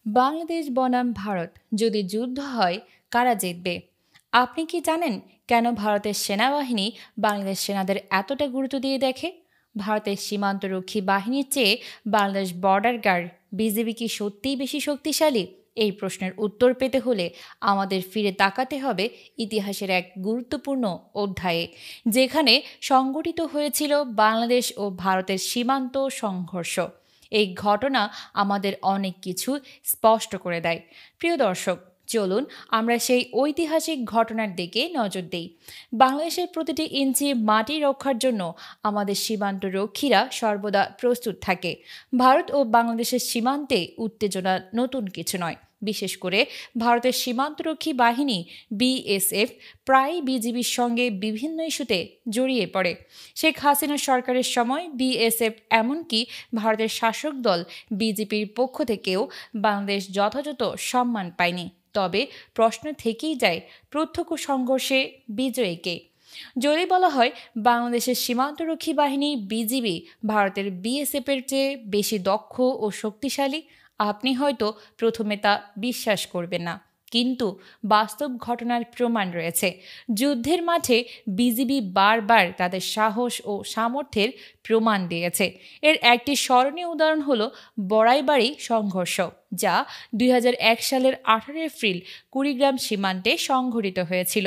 বাংলাদেশ বনাম ভারত যদি যুদ্ধ হয় কারা জিতবে? আপনি কি জানেন কেন ভারতের সেনাবাহিনী বাংলাদেশ সেনাদের এতটা গুরুত্ব দিয়ে দেখে? ভারতের সীমান্তরক্ষী বাহিনীর চেয়ে বাংলাদেশ বর্ডার গার্ড বিজিবি কি সত্যিই বেশি শক্তিশালী? এই প্রশ্নের উত্তর পেতে হলে আমাদের ফিরে তাকাতে হবে ইতিহাসের এক গুরুত্বপূর্ণ অধ্যায়ে, যেখানে সংগঠিত হয়েছিল বাংলাদেশ ও ভারতের সীমান্ত সংঘর্ষ। এই ঘটনা আমাদের অনেক কিছু স্পষ্ট করে দেয়। প্রিয় দর্শক, চলুন আমরা সেই ঐতিহাসিক ঘটনার দিকে নজর দিই। বাংলাদেশের প্রতিটি ইঞ্চি মাটি রক্ষার জন্য আমাদের সীমান্ত রক্ষীরা সর্বদা প্রস্তুত থাকে। ভারত ও বাংলাদেশের সীমান্তে উত্তেজনা নতুন কিছু নয়। বিশেষ করে ভারতের সীমান্তরক্ষী বাহিনী বিএসএফ প্রায়ই বিজিবির সঙ্গে বিভিন্ন ইস্যুতে জড়িয়ে পড়ে। শেখ হাসিনা সরকারের সময় বিএসএফ এমনকি ভারতের শাসক দল বিজেপির পক্ষ থেকেও বাংলাদেশ যথাযথ সম্মান পায়নি। তবে প্রশ্ন থেকেই যায়, প্রত্যক্ষ সংঘর্ষে বিজয়ী কে? যদি বলা হয় বাংলাদেশের সীমান্তরক্ষী বাহিনী বিজিবি ভারতের বিএসএফের চেয়ে বেশি দক্ষ ও শক্তিশালী, আপনি হয়তো প্রথমে তা বিশ্বাস করবেন না। কিন্তু বাস্তব ঘটনার প্রমাণ রয়েছে। যুদ্ধের মাঠে বিজিবি বারবার তাদের সাহস ও সামর্থ্যের প্রমাণ দিয়েছে। এর একটি স্মরণীয় উদাহরণ হলো বড়াইবাড়ি সংঘর্ষ, যা ২০০১ সালের ১৮ এপ্রিল কুড়িগ্রাম সীমান্তে সংঘটিত হয়েছিল।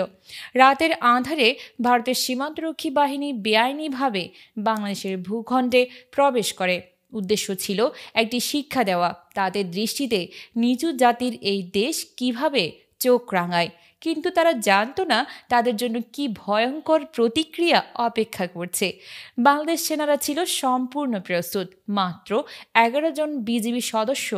রাতের আঁধারে ভারতের সীমান্তরক্ষী বাহিনী বেআইনিভাবে বাংলাদেশের ভূখণ্ডে প্রবেশ করে। উদ্দেশ্য ছিল একটি শিক্ষা দেওয়া, তাদের দৃষ্টিতে নিচু জাতির এই দেশ কিভাবে চোখ রাঙায়। কিন্তু তারা জানতো না তাদের জন্য কি ভয়ঙ্কর প্রতিক্রিয়া অপেক্ষা করছে। বাংলাদেশ সেনারা ছিল সম্পূর্ণ প্রস্তুত। মাত্র ১১ জন বিজিবি সদস্য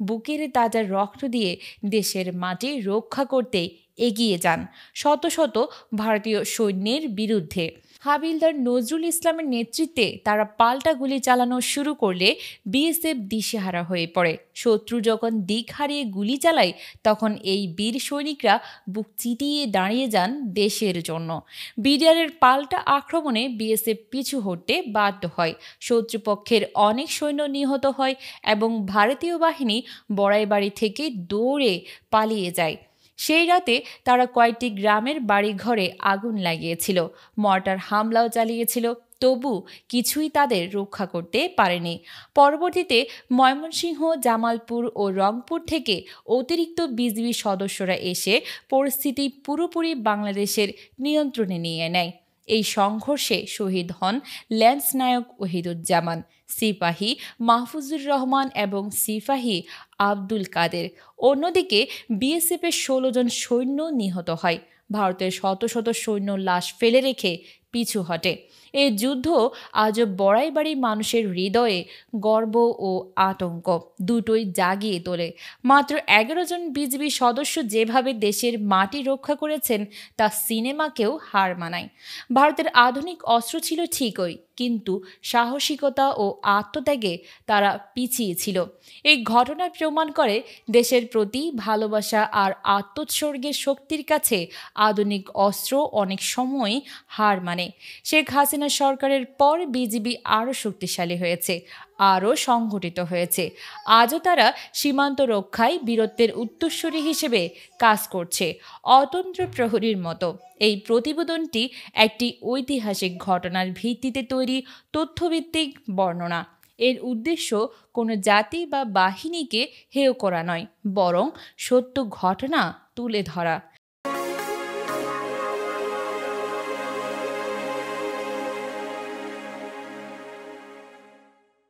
বুকের তাজা রক্ত দিয়ে দেশের মাটি রক্ষা করতে এগিয়ে যান শত শত ভারতীয় সৈন্যের বিরুদ্ধে। হাবিলদার নজরুল ইসলামের নেতৃত্বে তারা পাল্টা গুলি চালানো শুরু করলে বিএসএফ দিশেহারা হয়ে পড়ে। শত্রু যখন দিক হারিয়ে গুলি চালায়, তখন এই বীর সৈনিকরা বুক চিতিয়ে দাঁড়িয়ে যান দেশের জন্য। বিডিআরের পাল্টা আক্রমণে বিএসএফ পিছু হটতে বাধ্য হয়। শত্রুপক্ষের অনেক সৈন্য নিহত হয় এবং ভারতীয় বাহিনী বড়াইবাড়ি থেকে দৌড়ে পালিয়ে যায়। সেই রাতে তারা কয়েকটি গ্রামের বাড়িঘরে আগুন লাগিয়েছিল, মর্টার হামলাও চালিয়েছিল, তবু কিছুই তাদের রক্ষা করতে পারেনি। পরবর্তীতে ময়মনসিংহ, জামালপুর ও রংপুর থেকে অতিরিক্ত বিজিবি সদস্যরা এসে পরিস্থিতি পুরোপুরি বাংলাদেশের নিয়ন্ত্রণে নিয়ে নেয়। এই সংঘর্ষে শহীদ হন ল্যান্স নায়ক ওহিদুজ্জামান, সিপাহী মাহফুজুর রহমান এবং সিপাহী আব্দুল কাদের। অন্যদিকে বিএসএফের ১৬ জন সৈন্য নিহত হয়। ভারতের শত শত সৈন্য লাশ ফেলে রেখে পিছু হটে। এই যুদ্ধ আজও বড়াইবাড়ি মানুষের হৃদয়ে গর্ব ও আতঙ্ক দুটোই জাগিয়ে তোলে। মাত্র ১১ জন বিজিবি সদস্য যেভাবে দেশের মাটি রক্ষা করেছেন, তা সিনেমাকেও হার মানায়। ভারতের আধুনিক অস্ত্র ছিল ঠিকই, কিন্তু সাহসিকতা ও আত্মত্যাগে তারা পিছিয়ে ছিল। এই ঘটনা প্রমাণ করে দেশের প্রতি ভালোবাসা আর আত্মোৎসর্গের শক্তির কাছে আধুনিক অস্ত্র অনেক সময়ই হার মানে। শেখ হাসিনা সরকারের পর বিজিবি আরও শক্তিশালী হয়েছে, আরও সংগঠিত হয়েছে। আজও তারা সীমান্ত রক্ষায় বীরত্বের উত্তরসূরি হিসেবে কাজ করছে, অতন্ত্র প্রহরীর মতো। এই প্রতিবেদনটি একটি ঐতিহাসিক ঘটনার ভিত্তিতে তৈরি তথ্যভিত্তিক বর্ণনা। এর উদ্দেশ্য কোনো জাতি বা বাহিনীকে হেয় করা নয়, বরং সত্য ঘটনা তুলে ধরা।